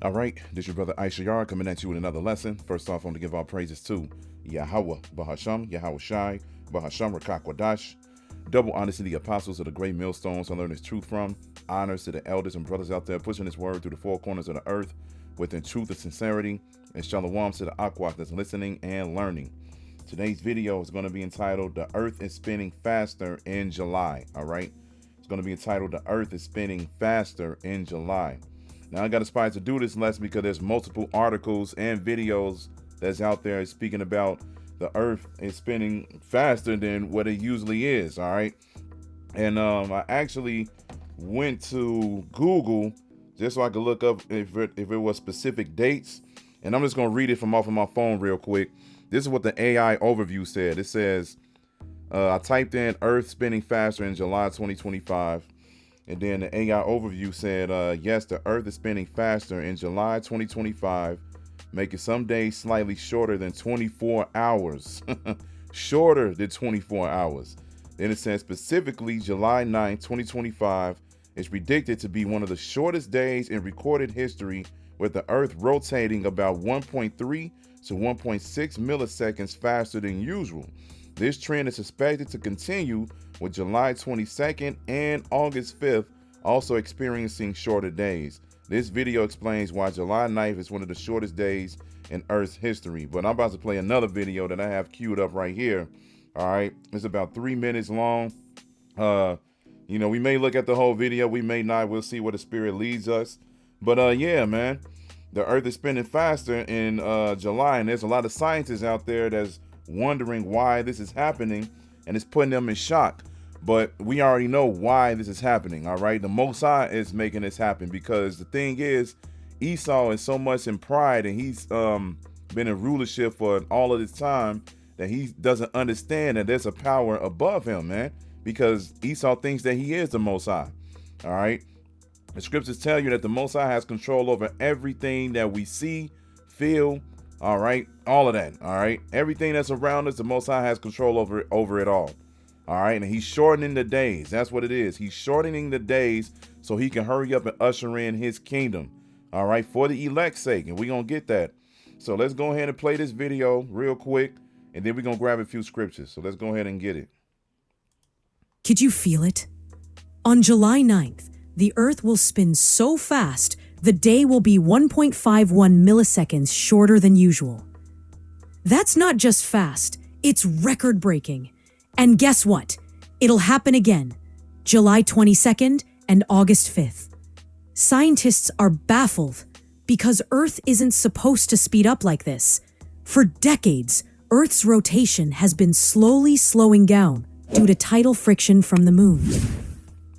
All right, this your brother Issachar coming at you with another lesson. First off, I want to give all praises to Yahweh, Bahasham, Yahweh Shai, Bahasham, Rachaa Kwadash. Double honors to the apostles of the great millstones I learned this truth from. Honors to the elders and brothers out there pushing this word through the four corners of the earth within truth and sincerity. And shalom to the Aquat that's listening and learning. Today's video is going to be entitled, The Earth is Spinning Faster in July. All right, it's going to be entitled, The Earth is Spinning Faster in July. Now, I got inspired to do this lesson because there's multiple articles and videos that's out there speaking about the earth is spinning faster than what it usually is. All right. And I actually went to Google just so I could look up if it was specific dates. And I'm just going to read it from off of my phone real quick. This is what the AI overview said. It says, I typed in Earth spinning faster in July 2025. And then the AI overview said, yes, the Earth is spinning faster in July 2025, making some days slightly shorter than 24 hours. Shorter than 24 hours. Then it says specifically July 9th, 2025 is predicted to be one of the shortest days in recorded history, with the Earth rotating about 1.3 to 1.6 milliseconds faster than usual. This trend is expected to continue, with July 22nd and August 5th also experiencing shorter days. This video explains why July 9th is one of the shortest days in Earth's history. But I'm about to play another video that I have queued up right here. All right, it's about 3 minutes long. You know, we may look at the whole video, we may not. We'll see where the spirit leads us. But yeah, man, the Earth is spinning faster in July, and there's a lot of scientists out there that's wondering why this is happening, and it's putting them in shock. But we already know why this is happening. All right, the Most High is making this happen because the thing is, Esau is so much in pride, and he's been in rulership for all of this time, that he doesn't understand that there's a power above him, man, because Esau thinks that he is the Most High. All right, the scriptures tell you that the Most High has control over everything that we see, feel, all right, all of that. All right, everything that's around us, the Most High has control over it all. All right, and he's shortening the days. That's what it is. He's shortening the days so he can hurry up and usher in his kingdom. All right, for the elect's sake, and we're gonna get that. So let's go ahead and play this video real quick, and then we're gonna grab a few scriptures. So let's go ahead and get it. Could you feel it? On July 9th, the Earth will spin so fast, the day will be 1.51 milliseconds shorter than usual. That's not just fast, it's record-breaking. And guess what? It'll happen again, July 22nd and August 5th. Scientists are baffled because Earth isn't supposed to speed up like this. For decades, Earth's rotation has been slowly slowing down due to tidal friction from the moon.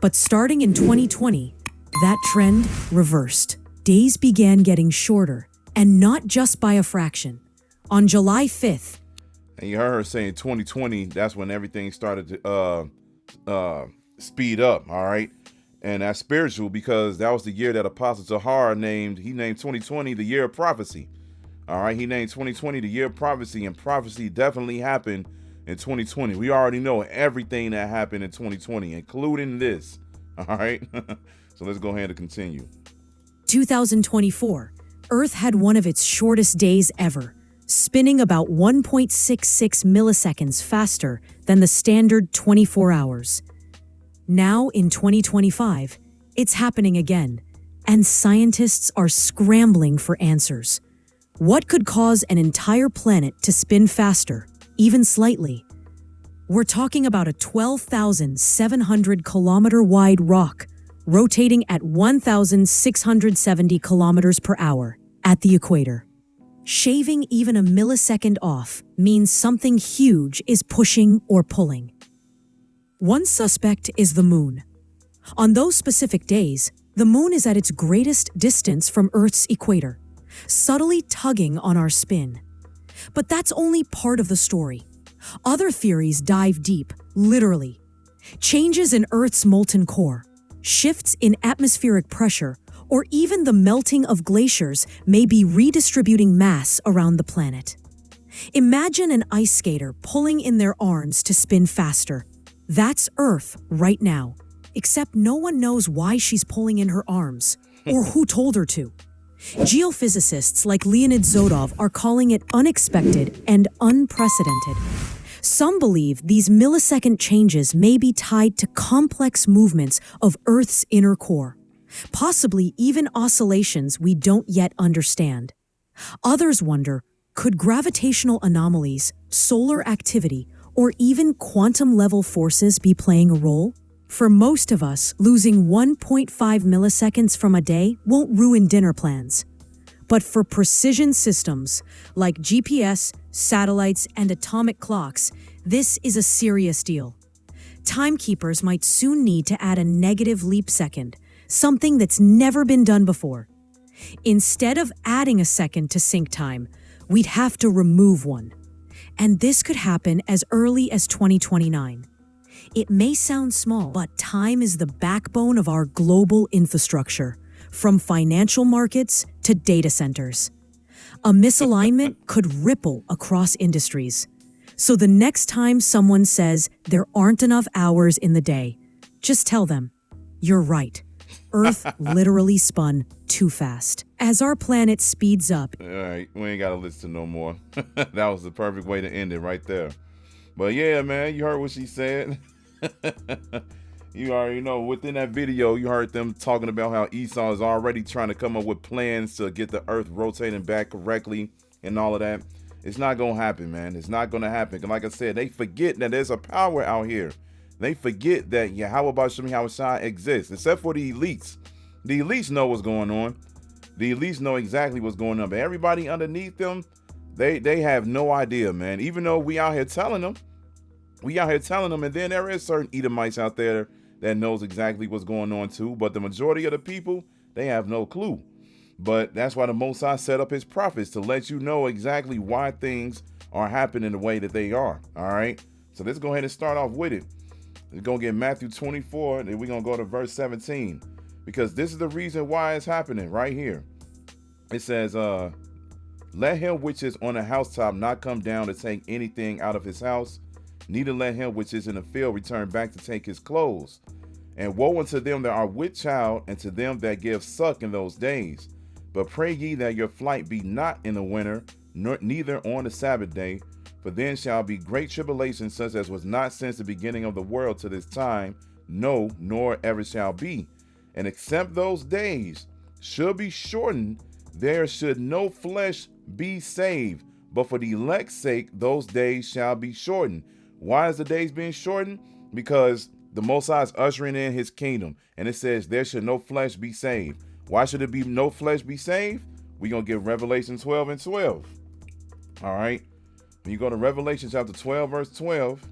But starting in 2020, that trend reversed. Days began getting shorter, and not just by a fraction. On July 5th, and you heard her saying 2020, that's when everything started to speed up, all right? And that's spiritual because that was the year that Apostle Tahar named 2020 the year of prophecy. All right, he named 2020 the year of prophecy, and prophecy definitely happened in 2020. We already know everything that happened in 2020, including this, all right? So let's go ahead and continue. 2024, Earth had one of its shortest days ever, spinning about 1.66 milliseconds faster than the standard 24 hours. Now, in 2025, it's happening again, and scientists are scrambling for answers. What could cause an entire planet to spin faster, even slightly? We're talking about a 12,700 kilometer wide rock rotating at 1,670 kilometers per hour at the equator. Shaving even a millisecond off means something huge is pushing or pulling. One suspect is the moon. On those specific days, the moon is at its greatest distance from Earth's equator, subtly tugging on our spin. But that's only part of the story. Other theories dive deep, literally. Changes in Earth's molten core, shifts in atmospheric pressure, or even the melting of glaciers may be redistributing mass around the planet. Imagine an ice skater pulling in their arms to spin faster. That's Earth right now, except no one knows why she's pulling in her arms or who told her to. Geophysicists like Leonid Zodov are calling it unexpected and unprecedented. Some believe these millisecond changes may be tied to complex movements of Earth's inner core, possibly even oscillations we don't yet understand. Others wonder, could gravitational anomalies, solar activity, or even quantum-level forces be playing a role? For most of us, losing 1.5 milliseconds from a day won't ruin dinner plans. But for precision systems like GPS, satellites, and atomic clocks, this is a serious deal. Timekeepers might soon need to add a negative leap second, something that's never been done before. Instead of adding a second to sync time, we'd have to remove one. And this could happen as early as 2029. It may sound small, but time is the backbone of our global infrastructure, from financial markets to data centers. A misalignment could ripple across industries. So the next time someone says there aren't enough hours in the day, just tell them, you're right. Earth literally spun too fast. As our planet speeds up. All right, we ain't got to listen no more. That was the perfect way to end it right there. But yeah, man, you heard what she said. You already know, within that video, you heard them talking about how Esau is already trying to come up with plans to get the earth rotating back correctly and all of that. It's not going to happen, man. It's not going to happen. Like I said, they forget that there's a power out here. They forget that Yahweh B'Shem Yahushua exists, except for the elites. The elites know what's going on. The elites know exactly what's going on. But everybody underneath them, they have no idea, man. Even though we out here telling them. And then there is certain Edomites out there that knows exactly what's going on too. But the majority of the people, they have no clue. But that's why the Most High set up his prophets to let you know exactly why things are happening the way that they are. All right. So let's go ahead and start off with it. We're going to get Matthew 24, and we're going to go to verse 17. Because this is the reason why it's happening right here. It says, let him which is on a housetop not come down to take anything out of his house. Neither let him which is in the field return back to take his clothes. And woe unto them that are with child, and to them that give suck in those days. But pray ye that your flight be not in the winter, neither on the Sabbath day. For then shall be great tribulation, such as was not since the beginning of the world to this time, no, nor ever shall be. And except those days should be shortened, there should no flesh be saved. But for the elect's sake, those days shall be shortened. Why is the days being shortened? Because the Most High is ushering in his kingdom. And it says there should no flesh be saved. Why should it be no flesh be saved? We're going to get Revelation 12 and 12. All right. When you go to Revelation chapter 12, verse 12,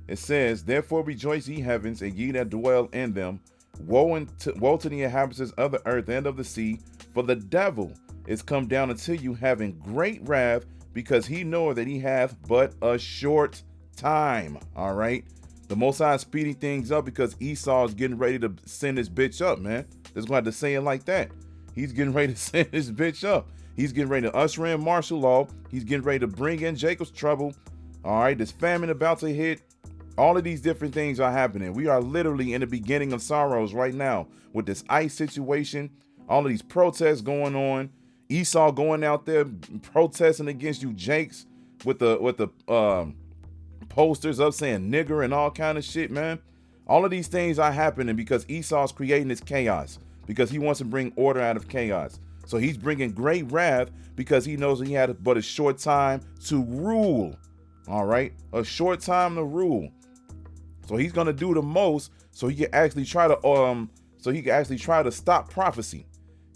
it says, therefore rejoice ye heavens, and ye that dwell in them. Woe to the inhabitants of the earth and of the sea, for the devil is come down unto you, having great wrath, because he knoweth that he hath but a short time. All right. The Most High is speeding things up because Esau is getting ready to send this bitch up, man. Just going to have to say it like that. He's getting ready to send this bitch up. He's getting ready to usher in martial law. He's getting ready to bring in Jacob's trouble. All right. This famine about to hit. All of these different things are happening. We are literally in the beginning of sorrows right now with this ICE situation. All of these protests going on. Esau going out there protesting against you Jakes with the posters up saying nigger and all kind of shit, man. All of these things are happening because Esau's creating this chaos, because he wants to bring order out of chaos. So he's bringing great wrath because he knows he had but a short time to rule. All right. A short time to rule. So he's going to do the most so he can actually try to stop prophecy.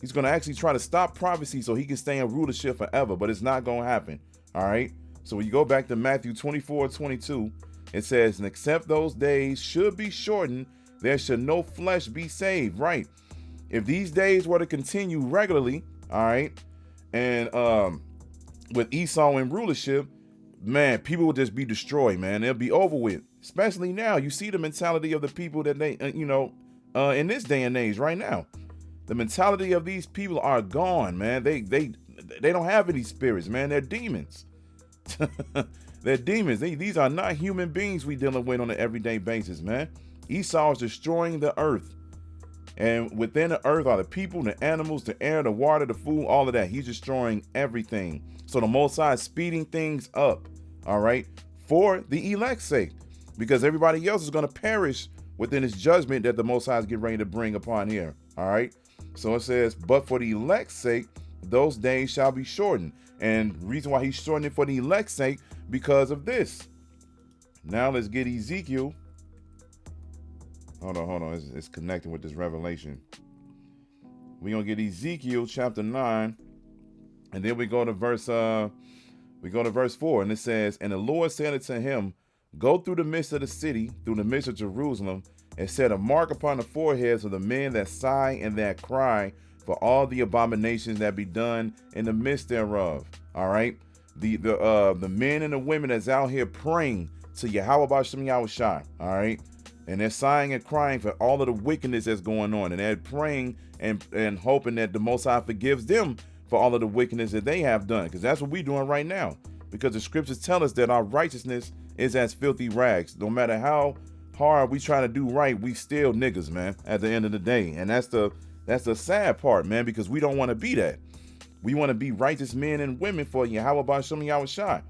He's going to actually try to stop prophecy so he can stay in rulership forever, but it's not going to happen. All right. So when you go back to Matthew 24:22, it says, and except those days should be shortened, there should no flesh be saved. Right. If these days were to continue regularly, all right, and with Esau in rulership, man, people would just be destroyed, man. It'll be over with. Especially now, you see the mentality of the people that they, in this day and age right now. The mentality of these people are gone, man. They don't have any spirits, man. They're demons. They're demons. These are not human beings we dealing with on an everyday basis, man. Esau is destroying the earth. And within the earth are the people, the animals, the air, the water, the food, all of that. He's destroying everything. So the Most High is speeding things up, all right, for the elect's sake, because everybody else is going to perish within his judgment that the Most High is getting ready to bring upon here, all right? So it says, but for the elect's sake, those days shall be shortened. And the reason why he's shortening it for the elect's sake, because of this. Now let's get Ezekiel. Hold on. It's connecting with this revelation. We're going to get Ezekiel chapter 9. And then we go to verse 4. And it says, and the Lord said unto him, go through the midst of the city, through the midst of Jerusalem, and set a mark upon the foreheads of the men that sigh and that cry for all the abominations that be done in the midst thereof. All right. The men and the women that's out here praying to Yahweh B'Shem Yahushai. All right. And they're sighing and crying for all of the wickedness that's going on. And they're praying and hoping that the Most High forgives them for all of the wickedness that they have done. Because that's what we're doing right now. Because the scriptures tell us that our righteousness is as filthy rags. No matter how hard we try to do right, we still niggas, man, at the end of the day. And that's the sad part, man, because we don't want to be that. We want to be righteous men and women for Yahweh B'Shem Yahushai.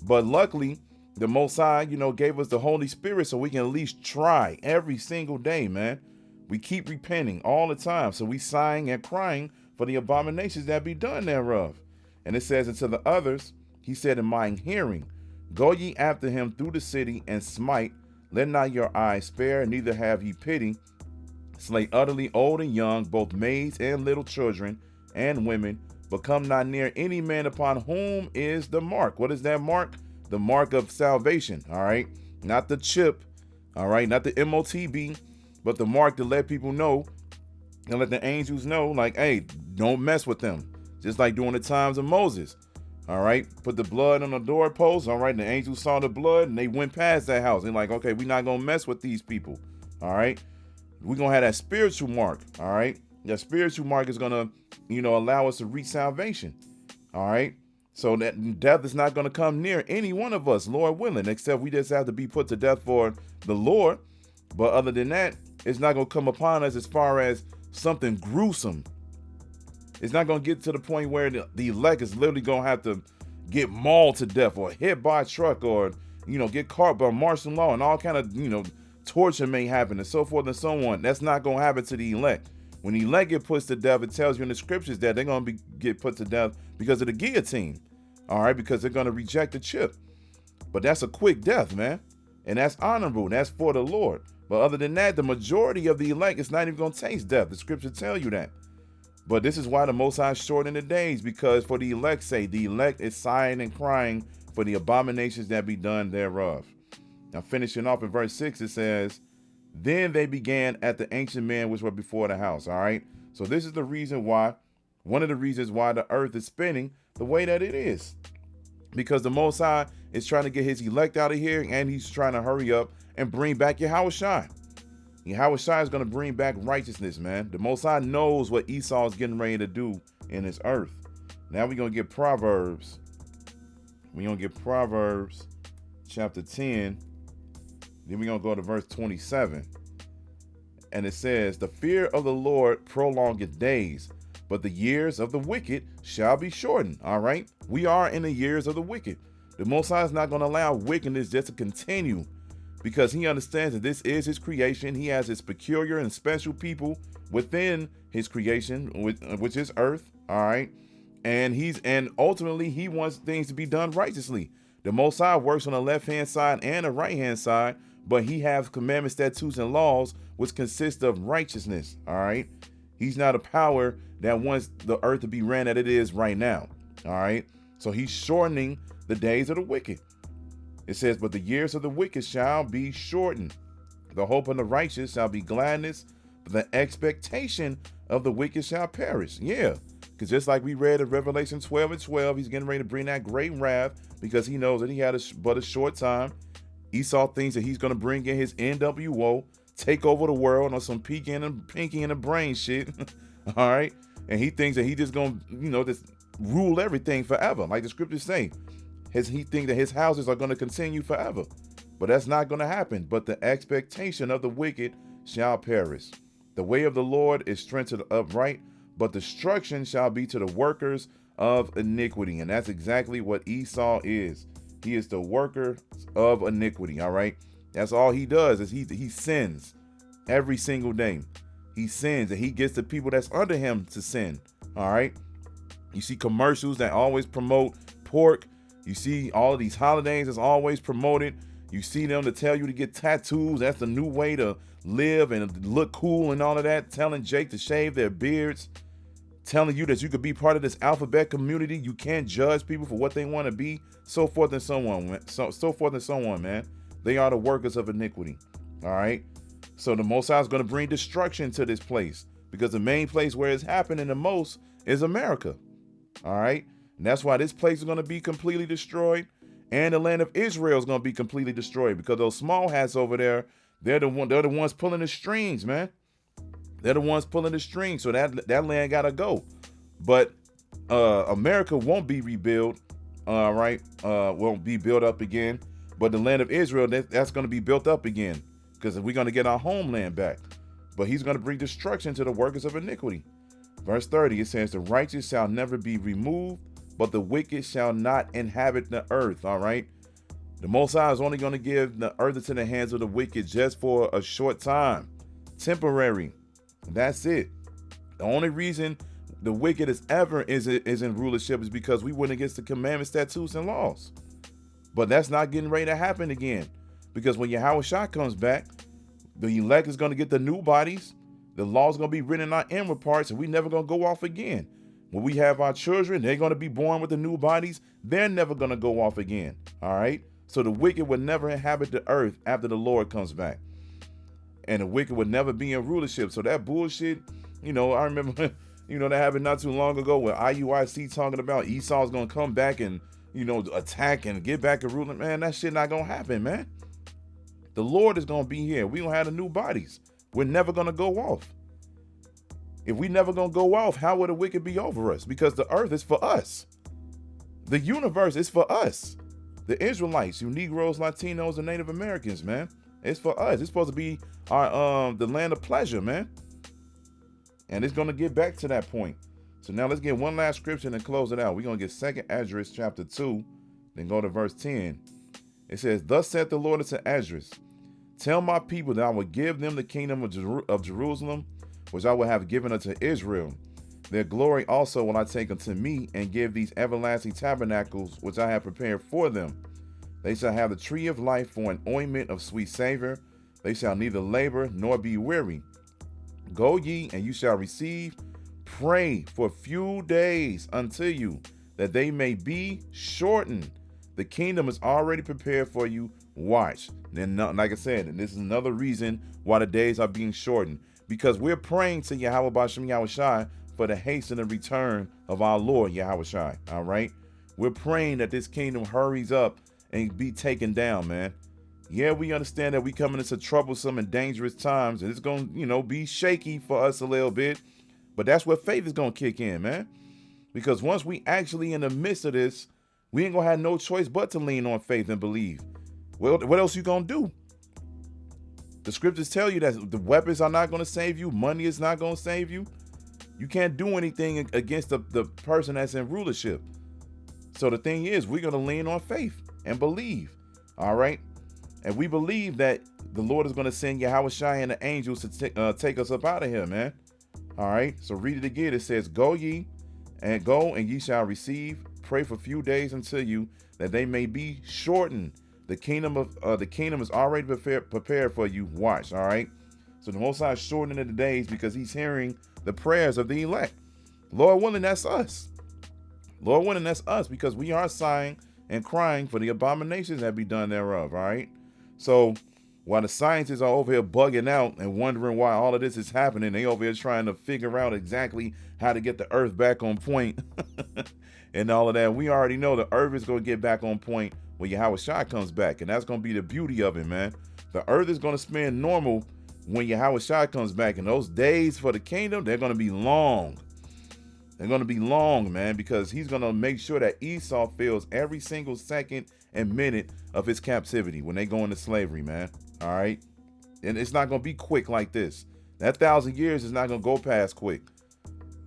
But luckily, the Most High, gave us the Holy Spirit so we can at least try every single day, man. We keep repenting all the time. So we sighing and crying for the abominations that be done thereof. And it says, unto the others, he said in mine hearing, go ye after him through the city and smite. Let not your eyes spare, neither have ye pity. Slay utterly old and young, both maids and little children and women, but come not near any man upon whom is the mark. What is that mark? The mark of salvation, all right? Not the chip, all right? Not the MOTB, but the mark to let people know and let the angels know, like, hey, don't mess with them. Just like during the times of Moses, all right? Put the blood on the doorpost, all right? And the angels saw the blood and they went past that house. They're like, okay, we're not going to mess with these people, all right? We're going to have that spiritual mark, all right? That spiritual mark is going to, allow us to reach salvation, all right? So that death is not going to come near any one of us, Lord willing, except we just have to be put to death for the Lord. But other than that, it's not going to come upon us as far as something gruesome. It's not going to get to the point where the elect is literally going to have to get mauled to death or hit by a truck or, get caught by martial law and all kind of, torture may happen and so forth and so on. That's not going to happen to the elect. When the elect get put to death, it tells you in the scriptures that they're going to get put to death because of the guillotine. All right, because they're going to reject the chip. But that's a quick death, man. And that's honorable. That's for the Lord. But other than that, the majority of the elect is not even going to taste death. The scriptures tell you that. But this is why the Most High shortened the days, because for the elect's sake, the elect is sighing and crying for the abominations that be done thereof. Now, finishing off in verse 6, it says, then they began at the ancient men which were before the house. All right. So this is the reason why, one of the reasons why the earth is spinning the way that it is, because the Most High is trying to get his elect out of here, and he's trying to hurry up and bring back Yahushua. Yahushua is going to bring back righteousness, man. The Most High knows what Esau is getting ready to do in his earth. Now we're going to get Proverbs. We're going to get Proverbs chapter 10. Then we're going to go to verse 27. And it says, the fear of the Lord prolongeth days, but the years of the wicked shall be shortened. All right. We are in the years of the wicked. The Most High is not going to allow wickedness just to continue, because he understands that this is his creation. He has his peculiar and special people within his creation, which is earth. All right. And ultimately he wants things to be done righteously. The Most High works on the left-hand side and the right-hand side, but he has commandments, statutes, and laws which consist of righteousness. All right. He's not a power that wants the earth to be ran as it is right now. All right. So he's shortening the days of the wicked. It says, but the years of the wicked shall be shortened. The hope of the righteous shall be gladness, but the expectation of the wicked shall perish. Yeah. Because just like we read in Revelation 12:12, he's getting ready to bring that great wrath, because he knows that he had but a short time. Esau thinks that he's going to bring in his NWO, take over the world on some pinky in the brain shit. All right. And he thinks that he just going to, just rule everything forever. Like the scriptures say, he thinks that his houses are going to continue forever. But that's not going to happen. But the expectation of the wicked shall perish. The way of the Lord is strength to the upright, but destruction shall be to the workers of iniquity. And that's exactly what Esau is. He is the worker of iniquity, all right? That's all he does is he sins every single day. He sins and he gets the people that's under him to sin, all right? You see commercials that always promote pork. You see all of these holidays that's always promoted. You see them to tell you to get tattoos. That's the new way to live and look cool and all of that. Telling Jake to shave their beards. Telling you that you could be part of this alphabet community. You can't judge people for what they want to be. So forth and so on. So forth and so on, man. They are the workers of iniquity. All right. So the Most High is going to bring destruction to this place because the main place where it's happening the most is America. All right. And that's why this place is going to be completely destroyed. And the land of Israel is going to be completely destroyed because those small hats over there, they're the ones pulling the strings, man. They're the ones pulling the strings. So that land got to go. But America won't be rebuilt, right? Won't be built up again. But the land of Israel, that's going to be built up again because we're going to get our homeland back. But he's going to bring destruction to the workers of iniquity. Verse 30, it says, the righteous shall never be removed, but the wicked shall not inhabit the earth, all right? The Most High is only going to give the earth into the hands of the wicked just for a short time. Temporary. That's it. The only reason the wicked is in rulership is because we went against the commandments, statutes, and laws. But that's not getting ready to happen again. Because when Yahushua comes back, the elect is going to get the new bodies. The law is going to be written in our inward parts, and we never going to go off again. When we have our children, they're going to be born with the new bodies. They're never going to go off again. All right. So the wicked would never inhabit the earth after the Lord comes back. And the wicked would never be in rulership. So that bullshit, I remember, that happened not too long ago with IUIC talking about Esau's going to come back and, attack and get back a ruler. Man, that shit not going to happen, man. The Lord is going to be here. We're going to have the new bodies. We're never going to go off. If we never going to go off, how would the wicked be over us? Because the earth is for us. The universe is for us. The Israelites, you Negroes, Latinos, and Native Americans, man. It's for us. It's supposed to be our the land of pleasure, man. And it's going to get back to that point. So now let's get one last scripture and close it out. We're going to get 2nd Esdras chapter 2, then go to verse 10. It says, thus saith the Lord unto Esdras, tell my people that I will give them the kingdom of Jerusalem, which I will have given unto Israel. Their glory also will I take unto me, and give these everlasting tabernacles which I have prepared for them. They shall have the tree of life for an ointment of sweet savor. They shall neither labor nor be weary. Go ye, and you shall receive. Pray for few days unto you, that they may be shortened. The kingdom is already prepared for you. Watch. Then, like I said, and this is another reason why the days are being shortened. Because we're praying to Yahweh Bashem Yahushai for the haste and the return of our Lord Yahushai. All right. We're praying that this kingdom hurries up and be taken down, man. Yeah, we understand that we coming into troublesome and dangerous times, and it's going to, be shaky for us a little bit. But that's where faith is going to kick in, man. Because once we actually in the midst of this, we ain't going to have no choice but to lean on faith and believe. Well, what else you going to do? The scriptures tell you that the weapons are not going to save you. Money is not going to save you. You can't do anything against the person that's in rulership. So the thing is, we're going to lean on faith and believe. All right. And we believe that the Lord is going to send Yahushua and the angels to take us up out of here, man. All right. So read it again. It says, go ye and ye shall receive. Pray for few days until you, that they may be shortened. The kingdom is already prepared for you. Watch, all right? So the Most High is shortening the days because he's hearing the prayers of the elect. Lord willing, that's us. Lord willing, that's us because we are sighing and crying for the abominations that be done thereof, all right? So while the scientists are over here bugging out and wondering why all of this is happening, they over here trying to figure out exactly how to get the earth back on point and all of that. We already know the earth is going to get back on point when Yahushua comes back, and that's going to be the beauty of it, man. The earth is going to spin normal when Yahushua comes back, and those days for the kingdom, they're going to be long. They're going to be long, man, because he's going to make sure that Esau feels every single second and minute of his captivity when they go into slavery, man. All right. And it's not going to be quick like this. That 1,000 years is not going to go past quick.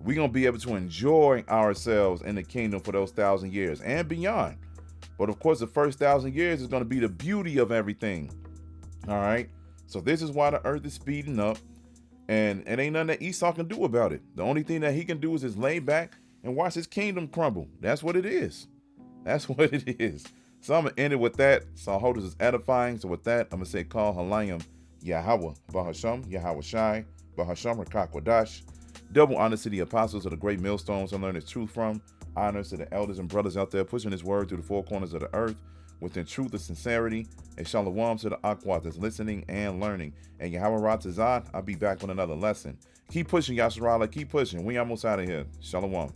We're going to be able to enjoy ourselves in the kingdom for those 1,000 years and beyond. But of course, the first 1,000 years is going to be the beauty of everything. All right. So this is why the earth is speeding up, and it ain't nothing that Esau can do about it. The only thing that he can do is just lay back and watch his kingdom crumble. That's what it is. That's what it is. So I'm going to end it with that. So I hope this is edifying. So with that, I'm going to say, call Halayim Yahweh, Bahasham, Yahweh Shai, Bahasham, Rachaa Quadash. Double honor to the apostles of the great millstones I learned the truth from. Honors to the elders and brothers out there pushing his word through the four corners of the earth within truth and sincerity. And shalom to the Aquat that's listening and learning. And Yahweh Ratazad, I'll be back with another lesson. Keep pushing, Yasharala. Keep pushing. We almost out of here. Shalom.